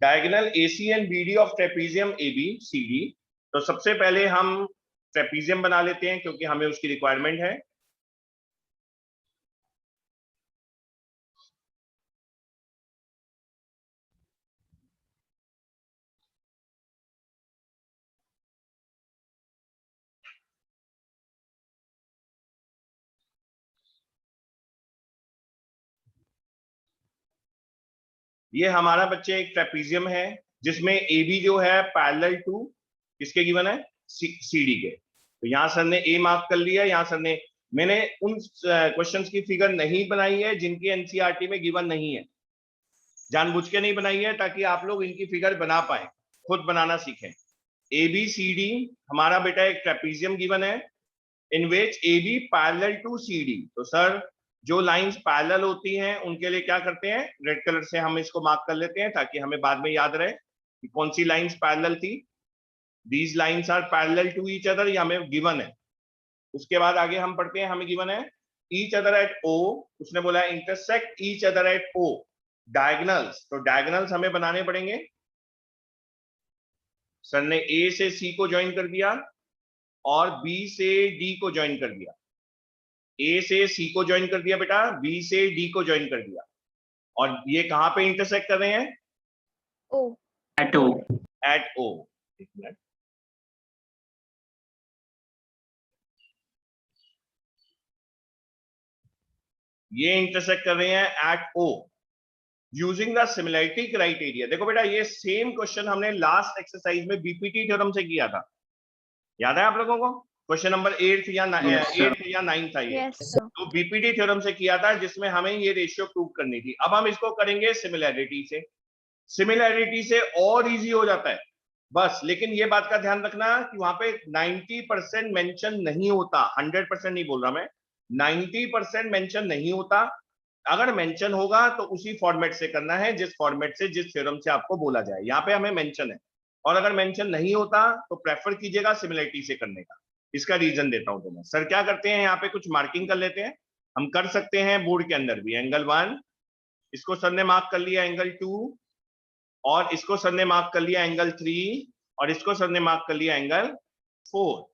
Diagonal AC and BD of trapezium ABCD। तो सबसे पहले हम ट्रेपीजियम बना लेते हैं क्योंकि हमें उसकी रिक्वायरमेंट है। ये हमारा बच्चे एक ट्रेपीजियम है जिसमें AB जो है पैरेलल टू किसके गिवन है, CD के। तो यहां सर ने A मार्क कर लिया, यहां सर ने, मैंने उन क्वेश्चंस की फिगर नहीं बनाई है जिनकी NCERT में गिवन नहीं है, जानबूझ के नहीं बनाई है ताकि आप लोग इनकी फिगर बना पाए, खुद बनाना सीखें। ABCD हमारा बेटा एक ट्रेपीजियम गिवन है इन विच AB पैरेलल टू CD। तो सर जो लाइंस पैरेलल होती हैं उनके लिए क्या करते हैं, रेड कलर से हम इसको मार्क कर लेते हैं ताकि हमें बाद में याद रहे कि कौन सी लाइंस पैरेलल थी। These lines are parallel to each other, ये हमें गिवन है। उसके बाद आगे हम पढ़ते हैं, हमें गिवन है ईच अदर एट O, उसने बोला intersect each other at O। Diagonals, तो डायगोनल्स हमें बनाने पड़ेंगे। सर ने A से C को ज्वाइन कर दिया और B से D को ज्वाइन कर दिया। A से C को ज्वाइन कर दिया बेटा, B से D को ज्वाइन कर दिया, और ये कहां पे इंटरसेक्ट कर रहे हैं, O, at O, at O। एक मिनट, ये इंटरसेक्ट कर रहे हैं at O using the similarity criteria. देखो बेटा ये सेम क्वेश्चन हमने लास्ट एक्सरसाइज में बीपीटी थ्योरम से किया था, याद है आप लोगों को? क्वेश्चन नंबर 8 या 9 था ये। yes sir. तो बीपीटी थ्योरम से किया था जिसमें हमें ये रेशियो प्रूव करनी थी। अब हम इसको करेंगे सिमिलैरिटी से। सिमिलैरिटी से और इजी हो जाता है बस, लेकिन ये बात का ध्यान रखना कि वहां पे 90% मेंशन नहीं होता, 100% नहीं बोल रहा मैं, 90% मेंशन नहीं होता। अगर मेंशन होगा तो उसी फॉर्मेट से करना है जिस फॉर्मेट से, जिस थ्योरम से आपको बोला जाए। यहाँ पे हमें मेंशन है, और अगर मेंशन नहीं होता तो प्रेफर कीजिएगा सिमिलैरिटी से करने का। इसका रीजन देता हूं तुम्हें। सर क्या करते हैं, यहाँ पे कुछ मार्किंग कर लेते हैं। हम कर सकते हैं बोर्ड के अंदर भी। एंगल 1 इसको सर ने मार्क कर लिया, एंगल 2, और इसको सर ने मार्क कर लिया एंगल 3, और इसको सर ने मार्क कर लिया एंगल 4।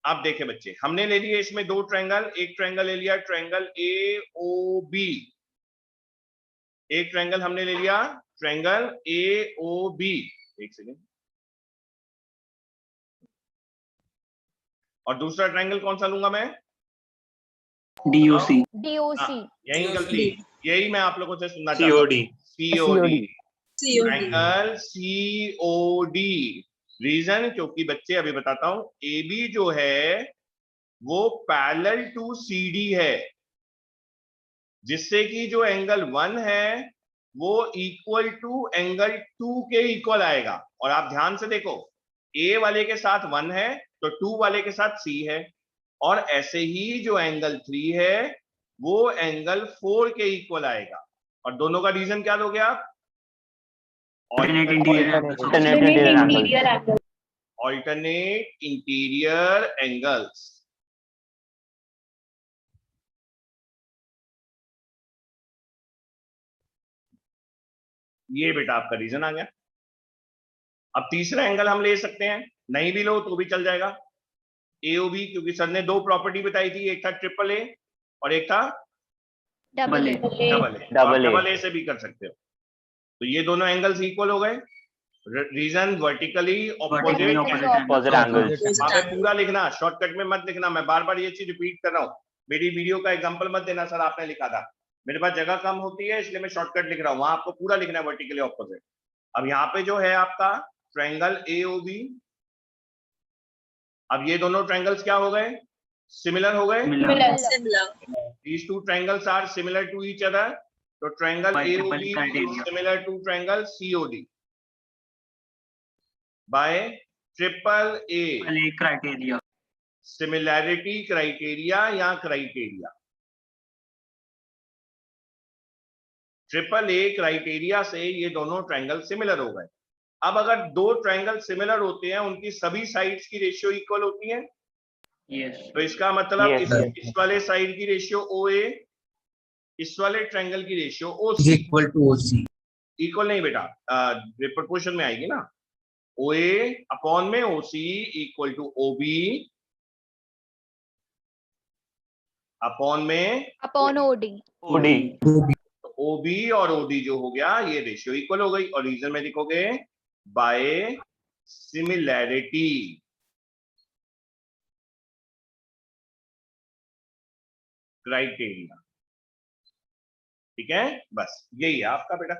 अब देखें बच्चे, हमने ले लिए इसमें दो ट्रायंगल, एक ट्रायंगल ले लिया ट्रायंगल AOB, एक ट्रायंगल हमने ले लिया ट्रायंगल AOB। एक सेकेंड, और दूसरा ट्रायंगल कौन सा लूंगा मैं, DOC, DOC, यही गलती, यही मैं आप लोगों से सुनना चाहता हूं, COD, ट्रायंगल COD। रीजन, क्योंकि बच्चे अभी बताता हूं, AB जो है वो पैरेलल टू CD है, जिससे कि जो एंगल 1 है वो इक्वल टू एंगल 2 के इक्वल आएगा। और आप ध्यान से देखो, A वाले के साथ 1 है तो 2 वाले के साथ C है, और ऐसे ही जो एंगल 3 है वो एंगल 4 के इक्वल आएगा। और दोनों का रीजन क्या लोगे आप, ऑल्टरनेट इंटीरियर एंगल्स। ये बेटा आपका रीजन आ गया। अब तीसरा एंगल हम ले सकते हैं, नहीं भी लो तो भी चल जाएगा, AOB, क्योंकि सर ने दो प्रॉपर्टी बताई थी, एक था ट्रिपल A और एक था डबल ए, डबल ए से भी कर सकते हो। तो ये दोनों एंगल्स इक्वल हो गए। Reason vertically opposite angles. वहां पे पूरा लिखना, शॉर्टकट में मत लिखना, मैं बार बार ये चीज रिपीट कर रहा हूँ। मेरी वीडियो का एग्जांपल मत देना सर आपने लिखा था, मेरे पास जगह कम होती है इसलिए मैं शॉर्टकट लिख रहा हूँ, वहां आपको पूरा लिखना है वर्टिकली ऑपोजिट। अब यहाँ पे जो है आपका ट्रायंगल AOB, अब ये दोनों ट्रायंगल्स क्या हो गए, सिमिलर हो गए। These two triangles are similar to each other. तो triangle AOB is similar to triangle COD by triple A criteria, similarity criteria या criteria। ट्रिपल A क्राइटेरिया से ये दोनों ट्रायंगल सिमिलर हो गए। अब अगर दो ट्रायंगल सिमिलर होते हैं, उनकी सभी साइड्स की रेशियो इक्वल होती है। तो इसका मतलब इस वाले साइड की रेशियो OA, इस वाले ट्रायंगल की ratio OC, equal to OC, equal नहीं बेटा, प्रोपोर्शन में आएगी ना, OA अपॉन में OC equal to OB upon में अपॉन ओडी। ओडी। OB और OD जो हो गया ये रेशियो इक्वल हो गई, और रीजन में लिखोगे बाय सिमिलैरिटी। क्राइटेरिया, ठीक है, बस यही है आपका बेटा।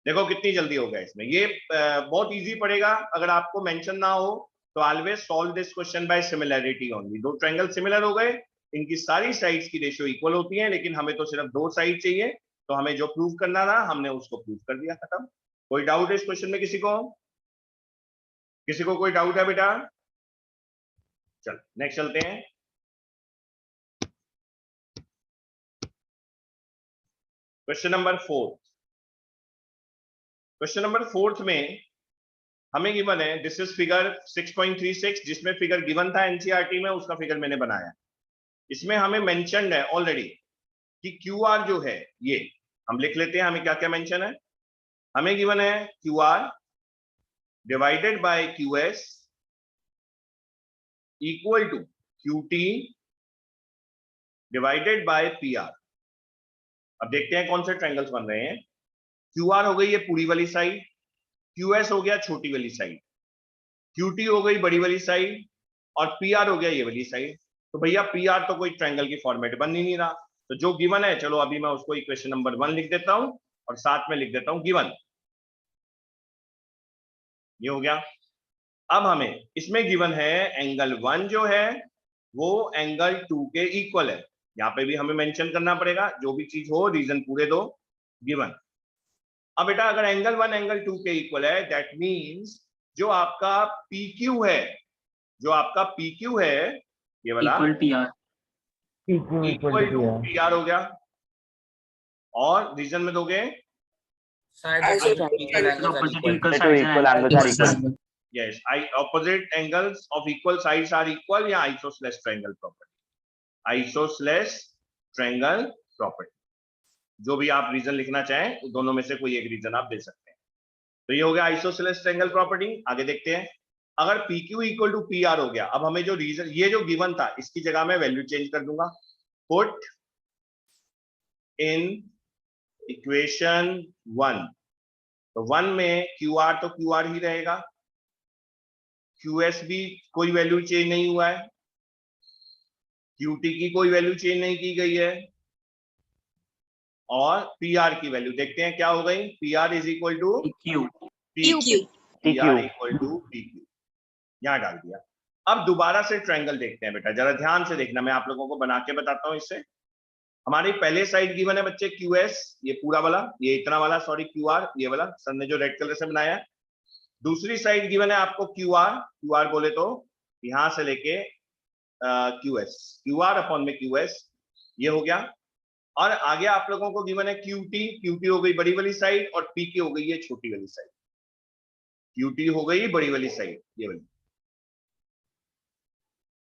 देखो कितनी जल्दी हो गया इसमें, ये बहुत इजी पड़ेगा। अगर आपको मेंशन ना हो तो always solve this question by similarity only. दो ट्रायंगल सिमिलर हो गए, इनकी सारी साइड्स की रेशियो इक्वल होती है, लेकिन हमें तो सिर्फ दो साइड चाहिए, तो हमें जो प्रूव करना था हमने उसको प्रूव कर दिया, खत्म। कोई डाउट है इस क्वेश्चन में? किसी को कोई डाउट है बेटा? चल नेक्स्ट चलते हैं। Question number 4। क्वेश्चन नंबर 4 में हमें गिवन है, दिस इज फिगर 6.36, जिसमें फिगर गिवन था एनसीईआरटी में, उसका फिगर मैंने बनाया। इसमें हमें मेंशन्ड है ऑलरेडी कि क्यूआर जो है, ये हम लिख लेते हैं हमें क्या क्या मेंशन है। हमें गिवन है QR divided by QS equal to QT divided by PR. अब देखते हैं कौन से ट्रायंगल्स बन रहे हैं। क्यूआर हो गई ये पूरी वाली साइड, क्यूएस हो गया छोटी वाली साइड, क्यूटी हो गई बड़ी वाली साइड, और पीआर हो गया ये वाली साइड। तो भैया पीआर तो कोई ट्रायंगल की फॉर्मेट बन ही नहीं रहा, तो जो गिवन है, चलो अभी मैं उसको इक्वेशन नंबर 1 लिख देता हूं और साथ में लिख देता हूं गिवन। ये हो गया। अब हमें इसमें गिवन है एंगल 1 जो है वो एंगल 2 के इक्वल है। यहां पे भी हमें मेंशन करना पड़ेगा, जो भी चीज हो रीजन पूरे दो, गिवन। अब बेटा अगर एंगल 1 एंगल 2 के इक्वल है, दैट मींस जो आपका PQ है, जो आपका PQ है ये वाला, equal PR. Equal to PR हो गया। और रीजन में दोगे yes, opposite angles of equal sides are equal, या isosceles triangle property, isosceles triangle property, जो भी आप रीजन लिखना चाहें दोनों में से कोई एक रीजन आप दे सकते हैं। तो ये हो गया आइसोसेलेस ट्रायंगल प्रॉपर्टी। आगे देखते हैं, अगर PQ इक्वल टू PR हो गया, अब हमें जो रीजन, ये जो गिवन था इसकी जगह में वैल्यू चेंज कर दूंगा। पुट इन इक्वेशन 1, तो 1 में QR तो QR ही रहेगा, QS भी कोई वैल्यू चेंज नहीं हुआ है, QT की कोई वैल्यू चेंज नहीं की गई है, और PR की वैल्यू देखते हैं क्या हो गई। PR is equal to PQ, PR equal to PQ, यहां डाल दिया। अब दोबारा से ट्रायंगल देखते हैं बेटा, जरा ध्यान से देखना, मैं आप लोगों को बना के बताता हूं। इससे हमारी पहले साइड गिवन है बच्चे QS, ये पूरा वाला, ये इतना वाला, सॉरी QR ये वाला सर ने जो रेड कलर से बनाया है। दूसरी साइड गिवन है आपको QR बोले तो यहां से लेके QS, QR अपॉन में QS, ये हो गया। और आगे आप लोगों को गिवन है QT हो गई बड़ी वाली साइड, और PK हो गई ये छोटी वाली साइड। QT हो गई बड़ी वाली साइड, ये वाली,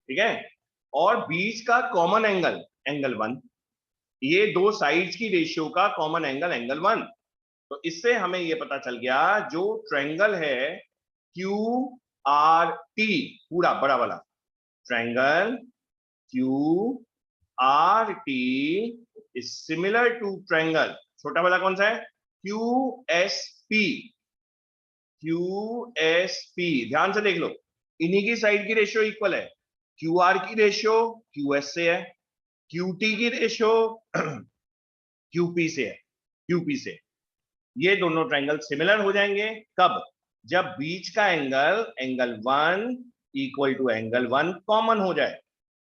ठीक है। और बीच का कॉमन एंगल एंगल 1, ये दो साइड्स की रेशियो का कॉमन एंगल एंगल 1। तो इससे हमें ये पता चल गया जो ट्रायंगल है QRT पूरा बड़ा वाला triangle QRT is similar to triangle, छोटा वाला कौन सा है, QSP। ध्यान से देख लो, इन्हीं की साइड की रेशियो इक्वल है। QR की रेशियो QS से है, QT की रेशियो QP से है, QP से। ये दोनों ट्रायंगल सिमिलर हो जाएंगे कब, जब बीच का angle angle 1 equal to angle 1 common हो जाए।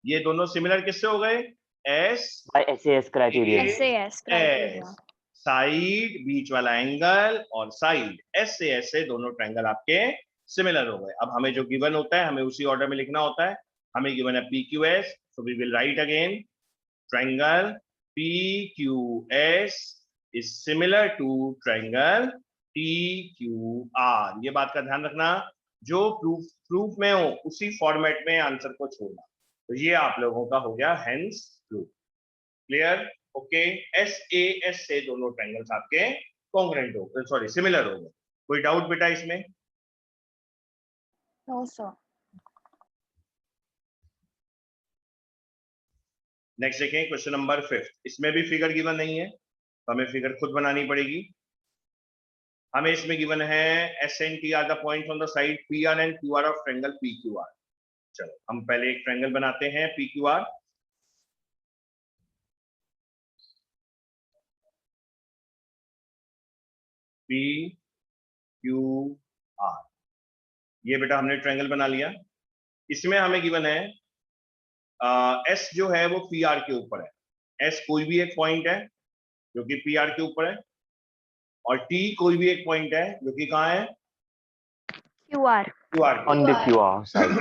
ये दोनों सिमिलर किससे हो गए, SAS क्राइटेरिया, साइड बीच वाला एंगल और साइड SAS से दोनों ट्रायंगल आपके सिमिलर हो गए। अब हमें जो गिवन होता है हमें उसी ऑर्डर में लिखना होता है। हमें गिवन है PQS, so we will write again triangle PQS is similar to triangle TQR। ये बात का ध्यान रखना, जो प्रूफ में हो उसी फॉर्मेट में आंसर को छोड़ना। तो ये आप लोगों का हो गया hence proof. Clear? Okay. SAS से दोनों ट्रायंगल्स आपके कॉन्ग्रेंट होगा, सॉरी सिमिलर होगा। कोई डाउट बेटा इसमें? No sir. नेक्स्ट देखें क्वेश्चन नंबर 5। इसमें भी फिगर गिवन नहीं है तो हमें फिगर खुद बनानी पड़ेगी। हमें इसमें गिवन है S and T R the points on the side P R and Q R of triangle P Q R. चलो हम पहले एक ट्रायंगल बनाते हैं P Q R. P Q R, ये बेटा हमने ट्रायंगल बना लिया। इसमें हमें गिवन है एस जो है वो पी आर के ऊपर है। एस कोई भी एक पॉइंट है जो कि पी आर के ऊपर है, और टी कोई भी एक पॉइंट है जो कि कहाँ है? QR. Q R On the QR side.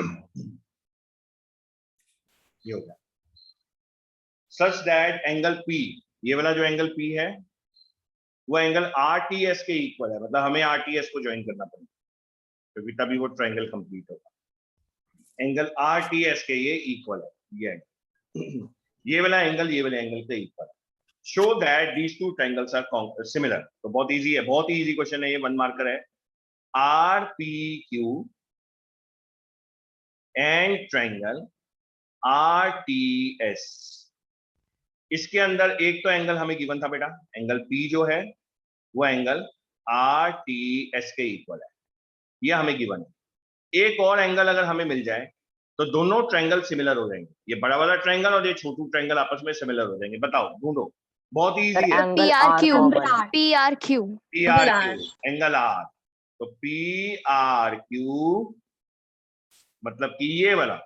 ये हो गया। सच दैट एंगल पी, ये वाला जो एंगल पी है वो एंगल आर टी एस के इक्वल है। मतलब हमें आर टी एस को ज्वाइन करना पड़ेगा क्योंकि तभी वो ट्रायंगल कंप्लीट होगा। एंगल आर टी एस के ये इक्वल है, ये वाला एंगल के इक्वल। Show that these two triangles are similar. तो बहुत इजी है, बहुत ही इजी क्वेश्चन है ये, 1 मार्कर है। Are P Q and triangle R T S, इसके अंदर एक तो एंगल हमें गिवन था बेटा, एंगल पी जो है वो एंगल आर टी एस के इक्वल है, ये हमें गिवन है। एक और एंगल अगर हमें मिल जाए तो दोनों ट्रायंगल सिमिलर हो जाएंगे। ये बड़ा वाला ट्रायंगल और ये छोटू ट्रायंगल आपस में सिमिलर हो जाएंगे। बताओ ढूंढो, बहुत ही इजी है। Angle PRQ. R common. PRQ. P R Q angle R, तो पी आर क्यू मतलब कि ये वाला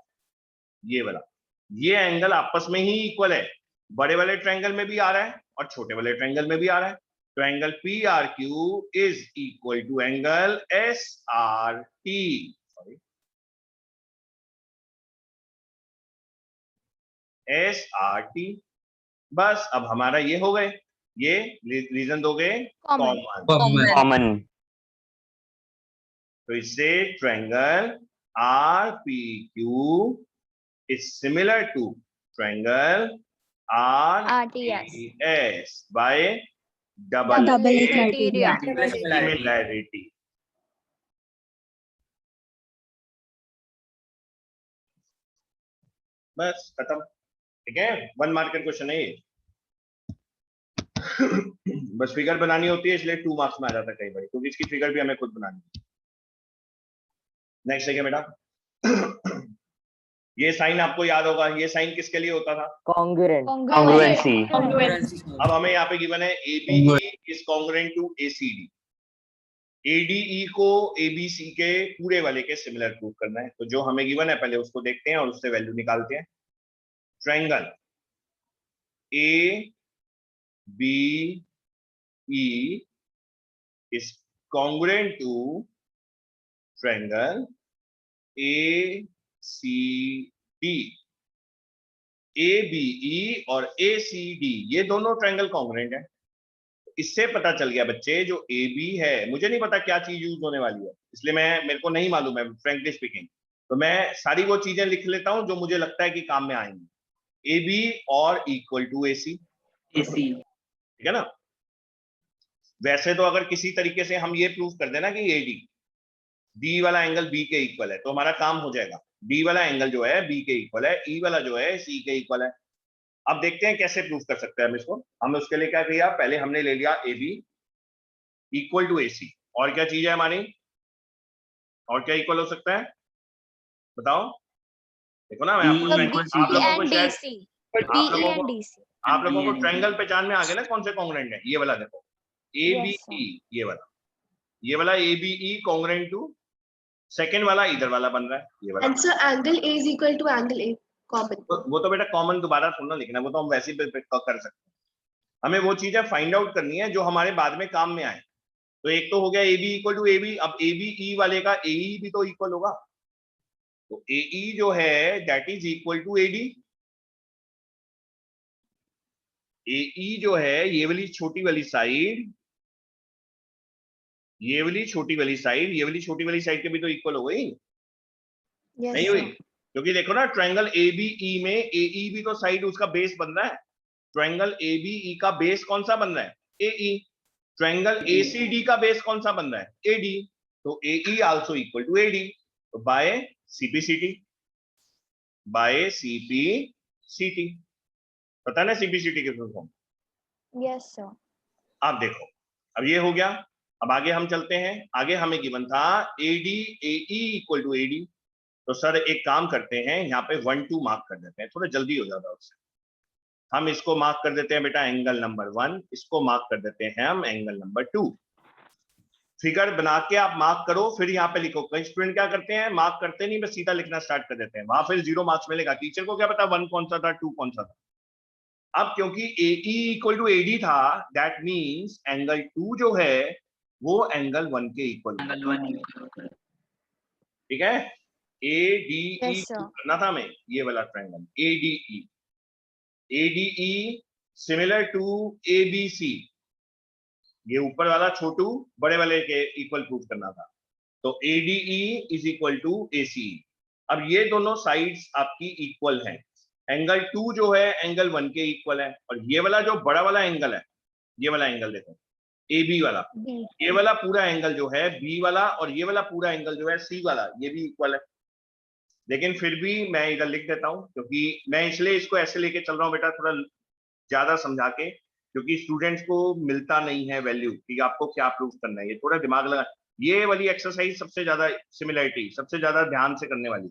ये एंगल आपस में ही इक्वल है। बड़े वाले ट्रायंगल में भी आ रहा है और छोटे वाले ट्रायंगल में भी आ रहा है। तो angle P R Q is equal to angle S R T, sorry S R T. बस अब हमारा ये हो गए, ये रीजन दोगे Common. कॉमन। Common. तो इससे triangle R P Q is similar to triangle R RTS. T S by double Criteria. Similarity. बस खत्म, ठीक है। 1 मार्कर क्वेश्चन है ये। बस फिगर बनानी होती है इसलिए 2 मार्क्स में आ जाता है कई बार, क्योंकि इसकी फिगर भी हमें खुद बनानी है। नेक्स्ट है क्या बेटा? ये साइन आपको याद होगा, ये साइन किसके लिए होता था? Congruent. Congruency. अब हमें यहाँ पे गिवन है ABE is congruent to ACD। ADE को ABC के पूरे वाले के सिमिलर प्रूव करना है। तो जो हमें गिवन है पहले उसको देखते हैं और उससे वैल्यू निकालते हैं। Triangle ABE is congruent to triangle ACD। ABE और ACD ये दोनों ट्रायंगल कॉन्ग्रुएंट है। इससे पता चल गया बच्चे, जो AB है, मुझे नहीं पता क्या चीज यूज होने वाली है, इसलिए मेरे को नहीं मालूम है फ्रैंकली स्पीकिंग, तो मैं सारी वो चीजें लिख लेता हूं जो मुझे लगता है कि काम में आएंगी। AB और इक्वल टू AC, ठीक है ना। वैसे तो अगर किसी तरीके से हम ये प्रूव कर देना कि AD D वाला एंगल B के इक्वल है तो हमारा काम हो जाएगा। D वाला एंगल जो है B के इक्वल है, E वाला जो है C के इक्वल है। अब देखते हैं कैसे प्रूव कर सकते हैं हम इसको। हम उसके लिए क्या किया, पहले हमने ले लिया AB इक्वल टू AC, और क्या चीज है हमारी, और क्या इक्वल हो सकता है बताओ। देखो ना, मैं आपको आप लोगों को ट्रायंगल पहचान में आ गया ना कौन से कॉन्ग्रुएंट है। ये वाला देखो ABE, ये वाला ABE कॉन्ग्रुएंट टू सेकंड वाला इधर वाला बन रहा है, ये वाला। And so angle A is equal to angle A common. वो तो बेटा कॉमन दोबारा थोड़ा लिखना है, वो तो हम वैसे ही कर सकते हैं। हमें वो चीजें फाइंड आउट करनी है जो हमारे बाद में काम में आए। तो एक तो हो गया AB इक्वल टू AB, अब ABE वाले का AE भी तो इक्वल होगा। तो AE जो है that is equal to AD। AE जो है ये वाली छोटी वाली साइड, ये वाली छोटी वाली साइड के भी तो इक्वल हो गई, नहीं हुई? क्योंकि देखो ना ट्रायंगल ABE में AE भी तो साइड उसका बेस बन रहा है। ट्रायंगल ABE का बेस कौन सा बन रहा है? AE। ट्रायंगल ACD का बेस कौन सा बन रहा है? AD, तो AE also equal to AD, तो बाय CPCT, बाय CPCT, पता ना CPCT के फुल फॉर्म? Yes, sir. आप देखो, अब ये हो गया। अब आगे हम चलते हैं। आगे हमें गिवन था AD AE equal to AD, तो सर एक काम करते हैं, यहाँ पे 1 2 मार्क कर देते हैं, थोड़ा जल्दी हो जाता है उससे। हम इसको मार्क कर देते हैं बेटा एंगल नंबर 1, इसको मार्क कर देते हैं हम एंगल नंबर 2। फिगर बना के आप मार्क करो, फिर यहाँ पे लिखो। कई स्टूडेंट क्या करते हैं, मार्क करते नहीं, बस सीधा लिखना स्टार्ट कर देते हैं, वहां फिर 0 मार्क्स मिलेगा। टीचर को क्या पता 1 कौन सा था, 2 कौन सा था। अब क्योंकि AE इक्वल टू AD था, दैट मींस एंगल 2 जो है वो एंगल 1 के इक्वल है। एंगल 1 ठीक है, ADE Yes, sir. करना था हमें, ये वाला triangle ADE similar to ABC, ये ऊपर वाला छोटू बड़े वाले के इक्वल प्रूव करना था। तो ADE is equal to ACE। अब ये दोनों साइड्स आपकी इक्वल हैं। एंगल 2 जो है एंगल 1 के इक्वल है, और ये वाला जो बड़ा वाला एंगल है, ये वाला एंगल देखो AB वाला, B. ये वाला पूरा एंगल जो है B वाला, और ये वाला पूरा एंगल जो है C वाला, ये भी इक्वल है। लेकिन फिर भी मैं इधर लिख देता हूं, क्योंकि मैं इसलिए इसको ऐसे लेके चल रहा हूं बेटा, थोड़ा ज्यादा समझा के, क्योंकि स्टूडेंट्स को मिलता नहीं है वैल्यू कि आपको क्या प्रूव करना है। ये थोड़ा दिमाग लगा, ये वाली एक्सरसाइज सबसे ज्यादा सिमिलरिटी, सबसे ज्यादा ध्यान से करने वाली।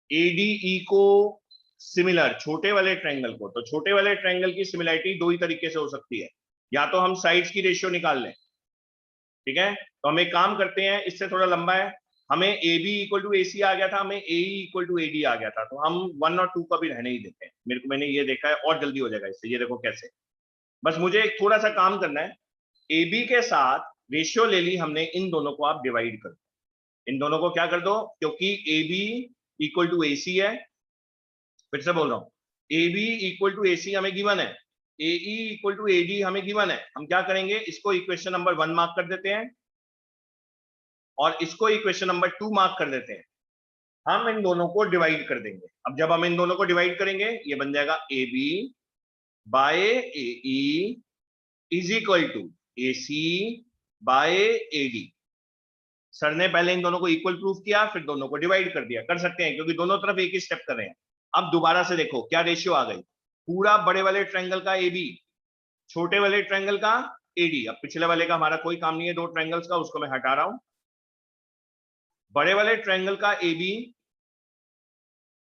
ADE को सिमिलर, छोटे वाले ट्रायंगल को, तो छोटे वाले ट्रायंगल की सिमिलरिटी दो ही तरीके से हो सकती है, या तो हम साइड्स की रेशियो निकाल लें। ठीक है, तो हम एक काम करते हैं, इससे थोड़ा लंबा है। हमें AB इक्वल टू AC आ गया था, हमें AE इक्वल टू AD आ गया था, तो हम 1 और 2 का भी रहने ही देते हैं। मैंने ये देखा है, और जल्दी हो जाएगा इससे। ये देखो कैसे, बस मुझे एक थोड़ा सा काम करना है। AB के साथ रेशियो ले ली हमने, इन दोनों को आप डिवाइड कर दो, इन दोनों को क्या कर दो, क्योंकि AB इक्वल टू AC है। फिर से बोल रहा हूं, AB इक्वल टू AC हमें गिवन है, AE इक्वल टू AD हमें गिवन है। हम क्या करेंगे, इसको इक्वेशन नंबर 1 मार्क कर देते हैं, और इसको इक्वेशन नंबर 2 मार्क कर देते हैं। हम इन दोनों को डिवाइड कर देंगे। अब जब हम इन दोनों को डिवाइड करेंगे, ये बन जाएगा AB by AE is equal to AC by AD। Sir ने पहले इन दोनों को इक्वल प्रूफ किया, फिर दोनों को डिवाइड कर दिया। कर सकते हैं, क्योंकि दोनों तरफ एक ही स्टेप कर रहे हैं। अब दोबारा से देखो क्या रेशियो आ गई, पूरा बड़े वाले ट्रायंगल का AB, छोटे वाले ट्रायंगल का AD। अब पिछले वाले का हमारा कोई काम नहीं है, दो ट्रायंगल्स का, उसको मैं हटा रहा हूं। बड़े वाले ट्रायंगल का AB,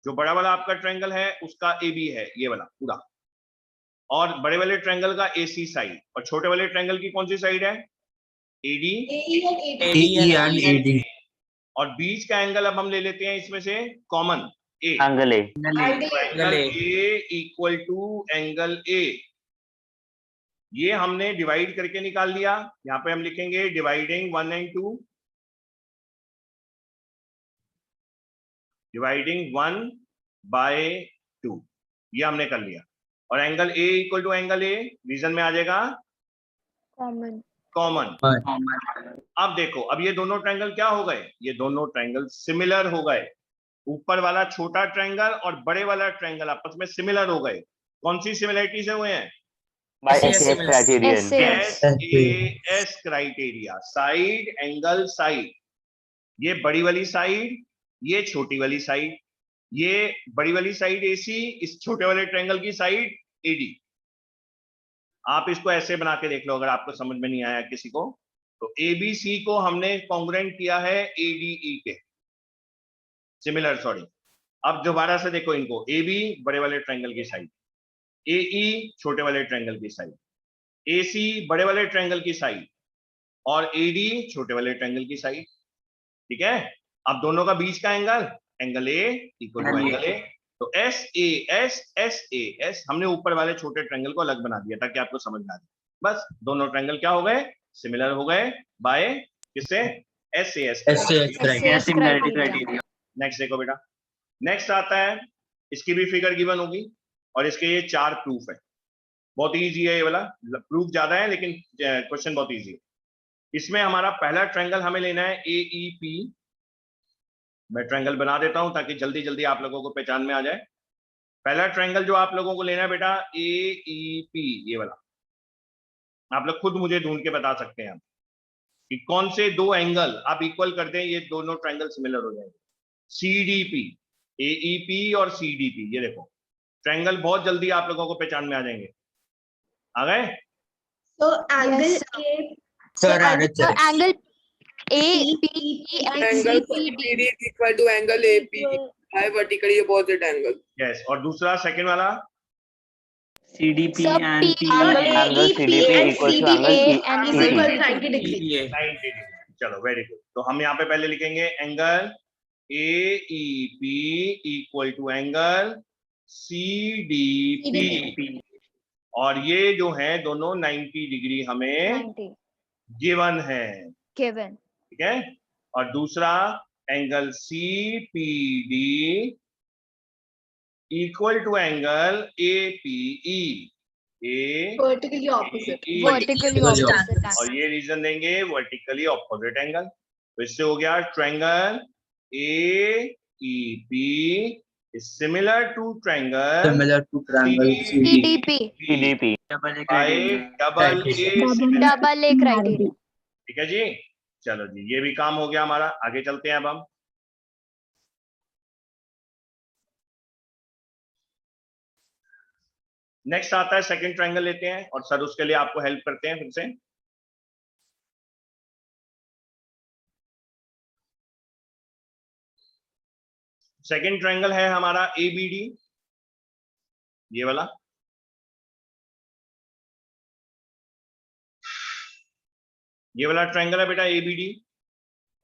जो बड़ा वाला आपका ट्रायंगल है उसका AB है ये वाला पूरा, और बड़े वाले ट्रायंगल का AC साइड, और छोटे वाले ट्रायंगल की कौन सी साइड है, AD AE and AD और बीच का एंगल अब हम ले लेते हैं इसमें से common, A। Angle A. Angle A equal to angle A, ये हमने डिवाइड करके निकाल लिया। यहाँ पे हम लिखेंगे डिवाइडिंग 1 and 2, डिवाइडिंग 1 बाय 2, ये हमने कर लिया। और angle A equal to angle A reason में आ जाएगा Common. कॉमन। अब देखो, अब ये दोनों ट्रायंगल क्या हो गए, ये दोनों ट्रायंगल सिमिलर हो गए। ऊपर वाला छोटा ट्रायंगल और बड़े वाला ट्रायंगल आपस में सिमिलर हो गए। कौन सी सिमिलरिटी से हुए हैं, By SAS criterion. SAS criteria, side angle side. ये बड़ी वाली साइड, ये छोटी वाली साइड, ये बड़ी वाली साइड AC, इस छोटे वाले ट्रायंगल की साइड AD। आप इसको ऐसे बना के देख लो, अगर आपको समझ में नहीं आया किसी को, तो ABC को हमने कॉन्ग्रुएंट किया है ADE के, सिमिलर, सॉरी। अब दोबारा से देखो इनको, AB बड़े वाले ट्रायंगल की साइड, AE छोटे वाले ट्रायंगल की साइड, AC बड़े वाले ट्रायंगल की साइड, और AD छोटे वाले ट्रायंगल की साइड। ठीक है, अब दोनों का बीच का angle, angle A equal to angle A, तो SAS हमने ऊपर वाले छोटे ट्रायंगल को अलग बना दिया ताकि आपको समझ में आ जाए। बस दोनों ट्रायंगल क्या हो गए, सिमिलर हो गए बाय किससे, SAS क्राइटेरिया। नेक्स्ट देखो बेटा, नेक्स्ट आता है, इसकी भी फिगर गिवन होगी, और इसके ये 4 प्रूफ है। बहुत इजी है ये वाला, प्रूफ ज्यादा है लेकिन क्वेश्चन बहुत इजी है। इसमें हमारा पहला ट्रायंगल हमें लेना है AEP। मैं ट्रायंगल बना देता हूं ताकि जल्दी जल्दी आप लोगों को पहचान में आ जाए। पहला ट्रायंगल जो आप लोगों को लेना है बेटा AEP, ये वाला। आप लोग खुद मुझे ढूंढ के बता सकते हैं कि कौन से दो एंगल आप इक्वल कर दें, ये दोनों ट्रायंगल सिमिलर हो जाएंगे। सीडीपी, एईपी और सीडीपी, ये देखो ट्रायंगल बहुत जल्दी आप लोगों को पहचान में आ जाएंगे। आ गए? So angle Yes, A. Sir, angle So RHS. angle APE CPE and Angle CPD CD is equal to angle AP equal by vertically opposite angle. Yes, और दूसरा सेकंड वाला CDP sub and P angle PA. and AEP CDP and equals to CDP angle is CPA. equal to 90 degree. PA. 90 degree. चलो very good. तो हम यहाँ पे पहले लिखेंगे angle AEP equal to angle CDP, CDP. और ये जो है दोनों 90 डिग्री हमें 90 गिवन है, given. ठीक है। और दूसरा angle CPD equal to angle APE, Vertically opposite. Vertically opposite और angle. ये रीजन देंगे वर्टिकली ऑपोजिट एंगल। तो इससे हो गया triangle AEP is similar to triangle Similar to triangle CDP. CDP Double A by criteria. double A Criteria. similarity। Double A criteria. ठीक है जी। चलो जी, ये भी काम हो गया हमारा। आगे चलते हैं अब हम। नेक्स्ट आता है सेकंड ट्रायंगल लेते हैं, और सर उसके लिए आपको हेल्प करते हैं फिर से। सेकंड ट्रायंगल है हमारा ABD, ये वाला। ये वाला ट्रायंगल है बेटा ABD,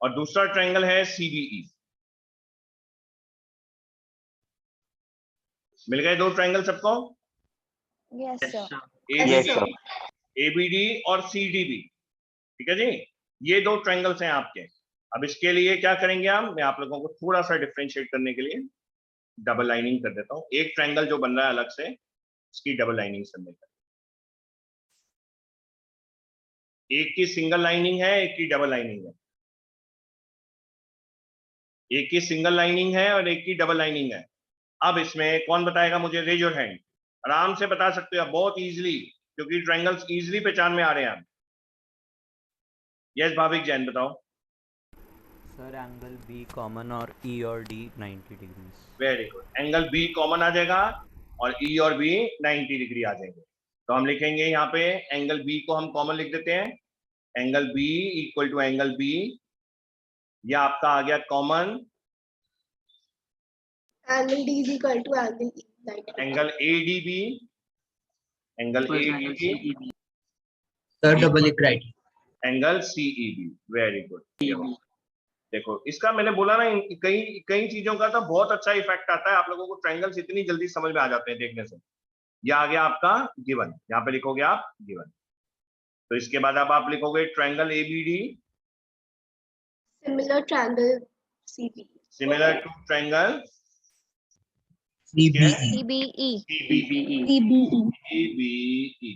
और दूसरा ट्रायंगल है CBE। मिल गए दो ट्रायंगल सबको? Yes, Yes, sir. sir. ABD, sir. ABD और CDB, ठीक है जी। ये दो ट्रायंगल्स हैं आपके। अब इसके लिए क्या करेंगे हम, मैं आप लोगों को थोड़ा सा डिफरेंशिएट करने के लिए डबल लाइनिंग कर देता हूं। एक ट्रायंगल जो बन रहा है अलग से, इसकी डबल लाइनिंग करने का। एक की सिंगल लाइनिंग है, एक की डबल लाइनिंग है। एक की सिंगल लाइनिंग है और एक की डबल लाइनिंग है। अब इसमें कौन बताएगा मुझे? Raise your hand. आराम से बता सकते हो बहुत इजीली, क्योंकि ट्रायंगल्स इजीली पहचान में आ रहे हैं। यस भाविक जैन बताओ। सर एंगल बी कॉमन और ई और D 90 degree. Very good. Angle B common आ जाएगा और ई और बी 90 डिग्री आ जाएंगे। तो हम लिखेंगे यहाँ पे एंगल बी को हम कॉमन लिख देते हैं। Angle B equal to angle B, ये आपका आ गया common. Angle D is equal to angle E. 90 degree. Angle ADB, angle Equal to angle ADB, CEB. Sir, double A criteria. Angle CEB। Very good. CEB. देखो इसका मैंने बोला ना, कई कई चीजों का तो बहुत अच्छा इफेक्ट आता है। आप लोगों को ट्रायंगल्स इतनी जल्दी समझ में आ जाते हैं देखने से। ये आ गया आपका गिवन, यहाँ पे लिखोगे आप गिवन। तो इसके बाद अब आप लिखोगे triangle ABD Similar triangle CP. Similar to triangle CBE. CBE. CBE, CBE. CBE,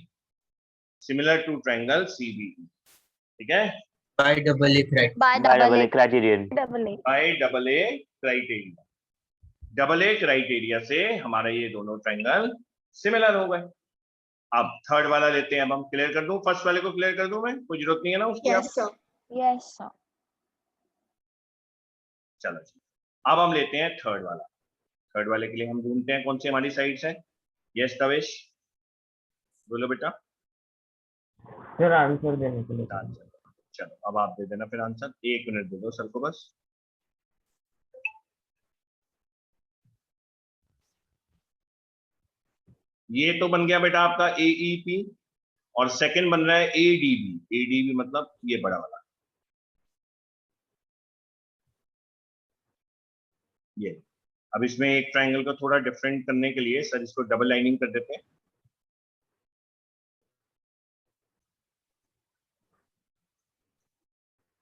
similar to triangle CBE, ठीक है। By double A criteria. By by double double A. A criterion. Double A. By double A criteria. Double A criteria से हमारा ये दोनों triangle similar हो गए। अब third वाला लेते हैं। अब हम क्लियर कर दूं, फर्स्ट वाले को क्लियर कर दूं मैं, कोई जरूरत नहीं है ना उसकी? Yes, sir. Yes, sir. चलो जी, अब हम लेते हैं थर्ड वाला। थर्ड वाले के लिए हम ढूंढते हैं कौन सी हमारी साइड्स है। यस तवेश बोलो बेटा। सर आंसर देने के लिए। आंसर चलो अब आप दे देना फिर आंसर। 1 मिनट दे दो सर को बस। ये तो बन गया बेटा आपका AEP, और सेकंड बन रहा है ADB। ADB मतलब ये बड़ा वाला, ये। अब इसमें एक ट्रायंगल को थोड़ा डिफरेंट करने के लिए सर इसको डबल लाइनिंग कर देते हैं।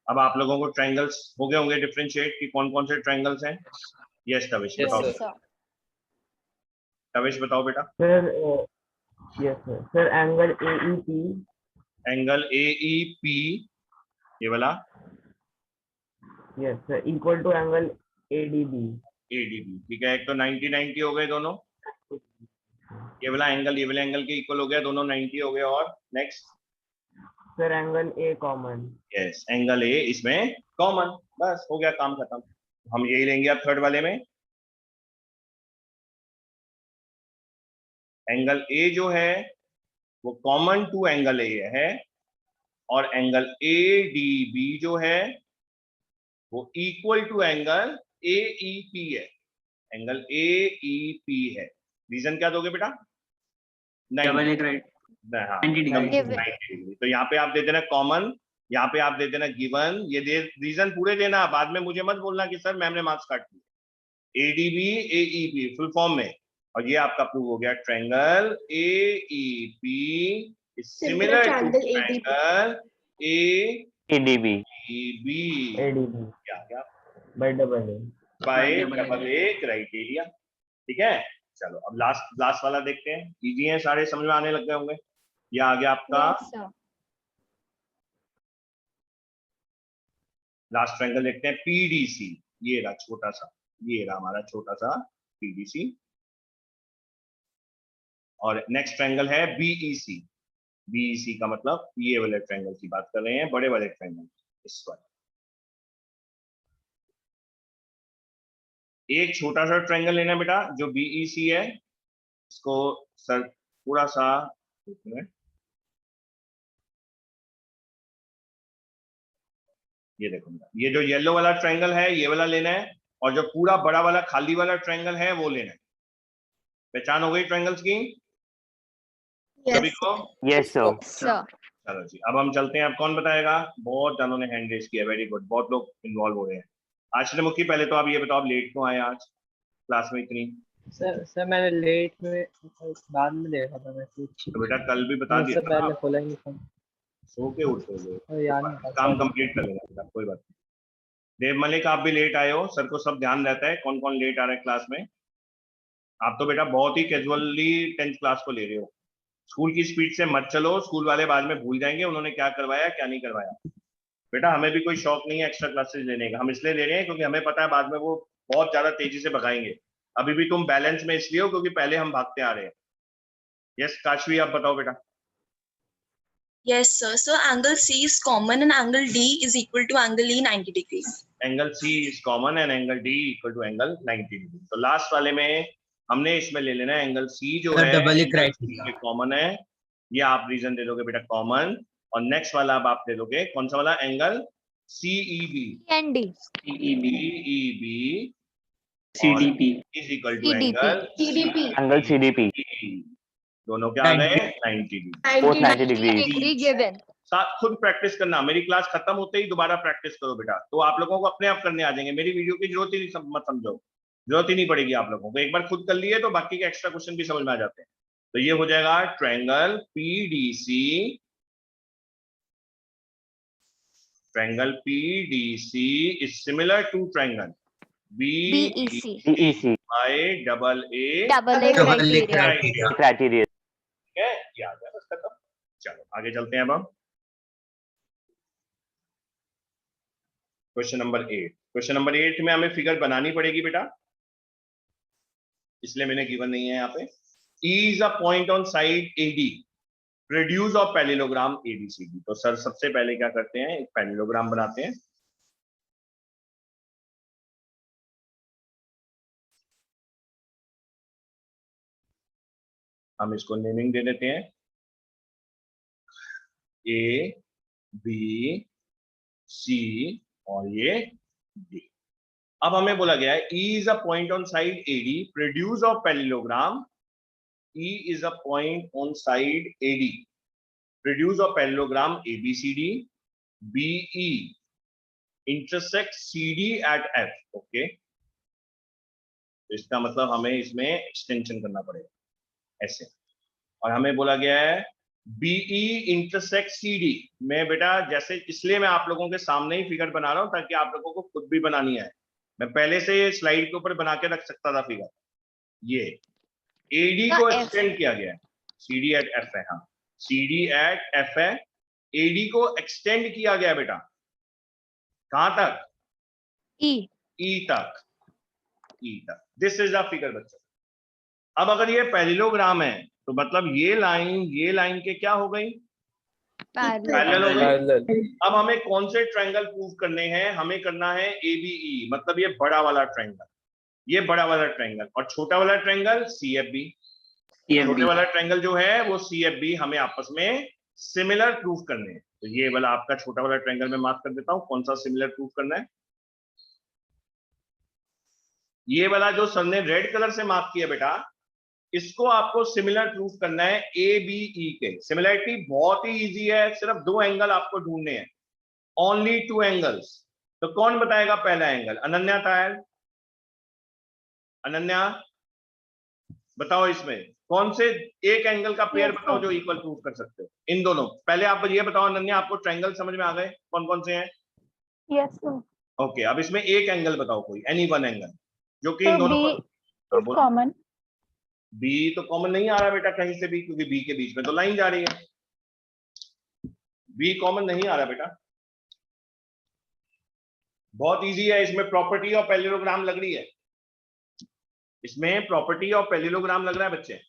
अब आप लोगों को ट्रायंगल्स हो गए होंगे डिफरेंशिएट कि कौन कौन से ट्रायंगल्स हैं। यस तवेश Yes, बताओ। Yes, sir. तवेश बताओ बेटा। Sir yes sir. Sir angle AEP. Angle AEP, ये वाला yes sir equal to angle ADB. ADB, ठीक है। एक तो 90 90 हो गए दोनों। ये वाला एंगल के इक्वल हो गया, दोनों 90 हो गए। और next Sir, angle A common. Yes, angle A इसमें कॉमन, बस हो गया काम खत्म। हम यही लेंगे अब थर्ड वाले में। एंगल ए जो है वो कॉमन टू एंगल ए है, और एंगल ए डी बी जो है वो equal to angle A E P है। एंगल ए ई पी है। रीजन क्या दोगे बेटा? डबल एक राइट। हाँ, 90 डिग्री। Given. 90 डिग्री। तो यहाँ पे आप दे देना कॉमन, यहाँ पे आप दे देना गिवन, ये दे रीजन पूरे देना, बाद में मुझे मत बोलना कि सर मैम ने मार्क्स काट दिए। एडीबी एईपी फुल फॉर्म में, और ये आपका प्रूव हो गया। Triangle AEP is similar to triangle ADB. Triangle ADB AEB ADB क्या by double A. By By double A. Double A criteria. ठीक है, चलो अब लास्ट वाला देखते हैं। इजी है, सारे समझ में आने लग गए होंगे। ये आ गया आपका Yes, sir. लास्ट ट्रायंगल देखते हैं, पीडीसी। ये रहा छोटा सा, ये रहा हमारा छोटा सा पीडीसी। और नेक्स्ट ट्रायंगल है बीईसी। बीईसी का मतलब ये वाले ट्रायंगल की बात कर रहे हैं, बड़े वाले ट्रायंगल। इस वाले एक छोटा सा ट्रायंगल लेना बेटा जो बीईसी है, इसको सर पूरा सा, एक मिनट, ये देखो बेटा, ये जो येलो वाला ट्रायंगल है ये वाला लेना है, और जो पूरा बड़ा वाला खाली वाला ट्रायंगल है वो लेना है। पहचान हो गई ट्रायंगल्स की सभी Yes. को? Yes sir. Sir. चलो जी, अब हम चलते हैं। अब कौन बताएगा? बहुत जनों ने हैंड रेज किया, वेरी गुड, बहुत लोग इन्वॉल्व हो रहे हैं। आश्रमुखी, पहले तो आप ये बताओ, आप लेट क्यों आए आज क्लास में इतनी? सर मैंने लेट में बाद में देखा था मैसेज। तो बेटा कल भी बता दिया उससे था ना, पहले आप खोला ही नहीं था। सो के उठते हो, और याद नहीं था। काम कंप्लीट कर लेना बेटा, कोई बात नहीं। देव मलिक, आप भी लेट आए हो, सर को सब ध्यान रहता है कौन कौन लेट आ रहा है क्लास में। आप तो बेटा बहुत ही कैजुअली 10th क्लास को ले रहे हो। स्कूल की स्पीड से मत चलो, स्कूल वाले बाद में भूल जाएंगे उन्होंने क्या करवाया क्या नहीं करवाया। बेटा हमें भी कोई शौक नहीं है एक्स्ट्रा क्लासेस लेने का, हम इसलिए ले रहे हैं क्योंकि हमें पता है बाद में वो बहुत ज्यादा तेजी से भगाएंगे। अभी भी तुम बैलेंस में इसलिए हो क्योंकि पहले हम भागते आ रहे हैं। यस काशवी, आप बताओ बेटा। Yes, sir. So angle C is common and angle D is equal to angle E 90 degrees. Angle C is common and angle D equal to angle 90 degree. तो लास्ट वाले में हमने इसमें ले लेना है एंगल सी जो है डबल एक राइट। कॉमन है, ये आप रीजन दे दोगे बेटा कॉमन। और नेक्स्ट वाला अब आप दे दोगे कौन सा वाला? Angle CEB. And D. CEB CDP। Is equal to CDP. Angle CDP. Angle CDP। दोनों क्या आ गए? 90 degree. 90 90 degree. Degree. Degree given. खुद प्रैक्टिस करना, मेरी क्लास खत्म होते ही दोबारा प्रैक्टिस करो बेटा, तो आप लोगों को अपने आप करने आ जाएंगे। मेरी वीडियो की जरूरत ही नहीं, मत समझो, जरूरत ही नहीं पड़ेगी आप लोगों को। एक बार खुद कर लिए तो बाकी के एक्स्ट्रा क्वेश्चन भी समझ में आ जाते हैं। तो ये हो जाएगा triangle PDC. Triangle PDC is similar to triangle BEC. CEC। By double A Double A double A criteria. Criteria. ठीक है, ये आ गया बस खत्म। चलो आगे चलते हैं अब हम क्वेश्चन नंबर 8। क्वेश्चन नंबर 8 में हमें फिगर बनानी पड़ेगी बेटा, इसलिए मैंने गिवन नहीं है यहाँ पे। E is a point on side AD, reduce of parallelogram ABCD। तो सर सबसे पहले क्या करते हैं, एक पैरेललोग्राम बनाते हैं। हम इसको नेमिंग दे देते हैं A B C और ये D। अब हमें बोला गया है E is a point on side AD, produce of parallelogram। E is a point on side AD, produce of parallelogram ABCD। BE intersect CD at F। Okay, तो इसका मतलब हमें इसमें एक्सटेंशन करना पड़ेगा ऐसे। और हमें बोला गया है BE intersect CD। मैं बेटा जैसे, इसलिए मैं आप लोगों के सामने ही फिगर बना रहा हूं ताकि आप लोगों को खुद भी बनानी है। मैं पहले से स्लाइड के ऊपर बना के रख सकता था फिगर। ये AD को एक्सटेंड किया गया है, CD at F है। हाँ, CD at F है, AD को एक्सटेंड किया गया बेटा कहां तक? E तक। E तक। दिस इज द फिगर बच्चों। अब अगर ये पैरेललोग्राम है तो मतलब ये लाइन के क्या हो गई? पैरेलल हो गई। पैरेलल। अब हमें कौन से ट्रायंगल प्रूव करने हैं? हमें करना है ABE, मतलब ये बड़ा वाला ट्रायंगल, ये बड़ा वाला ट्रायंगल, और छोटा वाला ट्रायंगल CFB। छोटे वाला ट्रायंगल जो है वो CFB हमें आपस में सिमिलर प्रूव करने हैं। तो ये वाला आपका छोटा वाला ट्रायंगल में मार्क कर देता हूं, कौन सा सिमिलर प्रूव करना है। ये वाला जो सर ने रेड कलर से मार्क किया बेटा, इसको आपको सिमिलर प्रूफ करना है ABE के। सिमिलरिटी बहुत ही इजी है, सिर्फ 2 एंगल आपको ढूंढने हैं, ओनली 2 एंगल्स। तो कौन बताएगा पहला एंगल? अनन्या तायल, अनन्या बताओ इसमें कौन से एक एंगल का पेयर बताओ जो इक्वल प्रूफ कर सकते हो। इन दोनों, पहले आप ये बताओ अनन्या, आपको ट्रायंगल समझ में आ गए कौन कौन से हैं? Yes sir. ओके, अब इसमें एक एंगल बताओ, कोई एनी वन एंगल जो कि इन दोनों बी इज कॉमन। बी तो कॉमन नहीं आ रहा बेटा कहीं से भी, क्योंकि बी के बीच में तो लाइन जा रही है। बी कॉमन नहीं आ रहा बेटा, बहुत इजी है। इसमें प्रॉपर्टी ऑफ पैरेललोग्राम लग रही है, इसमें प्रॉपर्टी ऑफ पैरेललोग्राम लग रहा है बच्चे।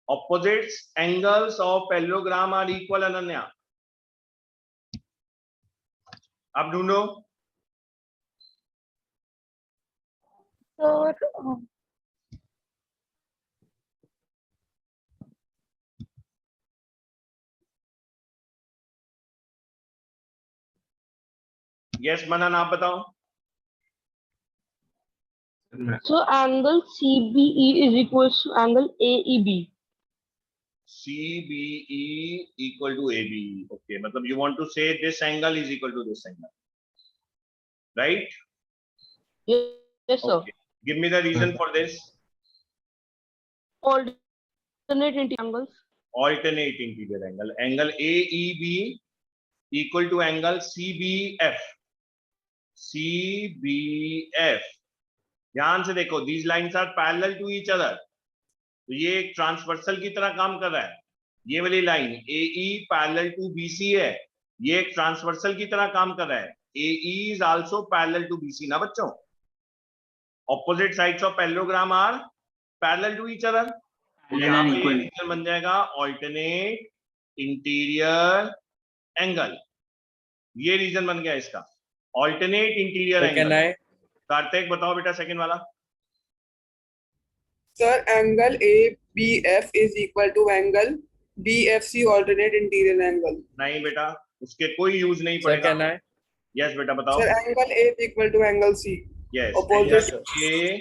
Opposites angles of parallelogram are equal. Ananya अब ढूंढो। सर यस मनन आप बताओ। So angle CBE is equals to angle AEB. CBE equal to ABE. Okay, मतलब you want to say this angle is equal to this angle, right? Yes, sir. Okay. Give me the reason for this. Alternate angles. Alternate interior angle. Angle AEB equal to angle CBF. CBF. ध्यान से देखो, these lines are parallel to each other. तो ये एक transversal की तरह काम कर रहा है। ये वाली line AE parallel to BC है, ये एक ट्रांसवर्सल की तरह काम कर रहा है। AE is also parallel to BC ना बच्चों। Opposite sides of parallelogram are parallel to each other। यहाँ पे रीजन बन जाएगा alternate interior angle। ये रीजन बन गया इसका, alternate interior angle। कार्तिक बताओ बेटा सेकंड वाला। Sir, angle ABF is equal to angle BFC alternate interior angle. नहीं बेटा, उसके कोई यूज नहीं पड़ेगा। यस बेटा बताओ। Sir, angle A is equal to angle C. Yes, Opposite. A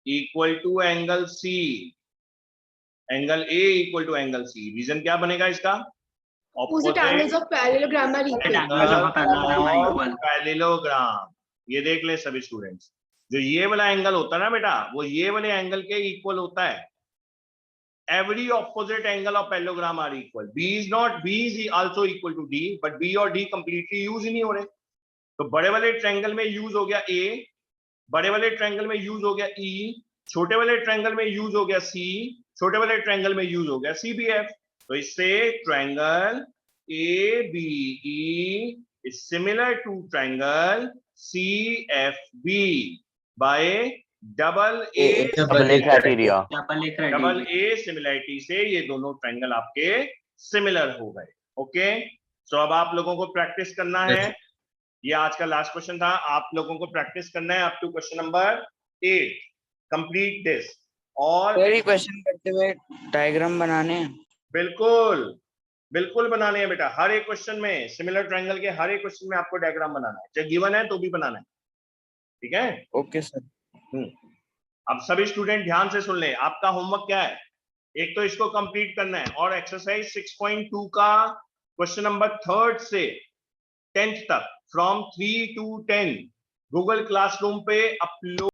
equal to angle C। Angle A equal to angle C। Reason क्या बनेगा इसका? Opposite angles of parallelogram are equal. Parallelogram. ये देख ले सभी स्टूडेंट्स, जो ये वाला एंगल होता है ना बेटा, वो ये वाले एंगल के इक्वल होता है। Every opposite angle of parallelogram are equal. B is also equal to D, but B और D completely यूज ही नहीं हो रहे। तो बड़े वाले ट्रायंगल में यूज हो गया A, बड़े वाले ट्रायंगल में यूज हो गया E, छोटे वाले ट्रायंगल में यूज हो गया C, छोटे वाले ट्रायंगल में यूज हो गया CBF। तो इससे triangle ABE is similar to triangle CFB by double A criteria. Double A similarity से ये दोनों ट्रायंगल आपके सिमिलर हो गए। ओके, सो अब आप लोगों को प्रैक्टिस करना है। ये आज का लास्ट क्वेश्चन था, आप लोगों को प्रैक्टिस करना है up to question number 8। Complete this. और क्वेश्चन करते हुए डायग्राम बनाने हैं। बिल्कुल बिल्कुल बनाने हैं बेटा, हर एक क्वेश्चन में, सिमिलर ट्रायंगल के हर एक क्वेश्चन में आपको डायग्राम बनाना है, चाहे गिवन है तो भी बनाना है। ठीक है? Okay sir. अब सभी स्टूडेंट ध्यान से सुन लें, आपका होमवर्क क्या है? एक तो इसको कंप्लीट करना है, और एक्सरसाइज 6.2 का क्वेश्चन नंबर 3 से 10th तक, फ्रॉम 3 to 10 गूगल क्लासरूम पे अपलोड